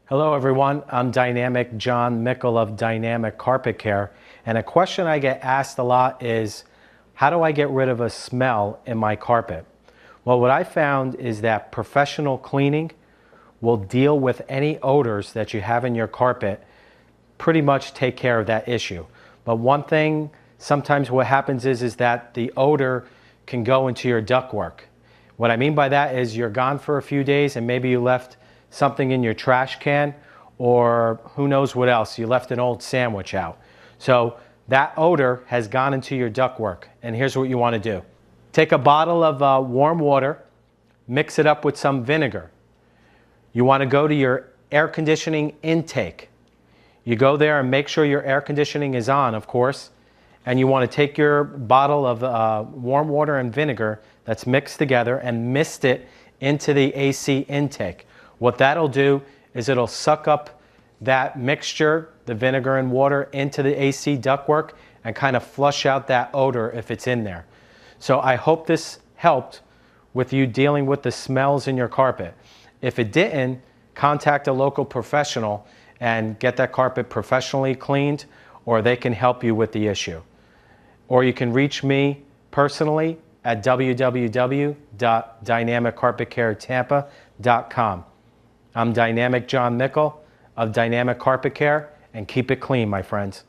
Hello everyone, I'm Dynamic John Mickle of Dynamic Carpet Care, and a question I get asked a lot is, how do I get rid of a smell in my carpet? Well, what I found is that professional cleaning will deal with any odors that you have in your carpet, pretty much take care of that issue. But one thing, sometimes what happens is that the odor can go into your ductwork. What I mean by that is you're gone for a few days and maybe you left something in your trash can, or who knows what else, you left an old sandwich out. So that odor has gone into your ductwork, and here's what you want to do. Take a bottle of warm water, mix it up with some vinegar. You want to go to your air conditioning intake. You go there and make sure your air conditioning is on, of course, and you want to take your bottle of warm water and vinegar that's mixed together and mist it into the AC intake. What that'll do is it'll suck up that mixture, the vinegar and water, into the AC ductwork and kind of flush out that odor if it's in there. So I hope this helped with you dealing with the smells in your carpet. If it didn't, contact a local professional and get that carpet professionally cleaned, or they can help you with the issue. Or you can reach me personally at www.dynamiccarpetcaretampa.com. I'm Dynamic John Mickle of Dynamic Carpet Care, and keep it clean, my friends.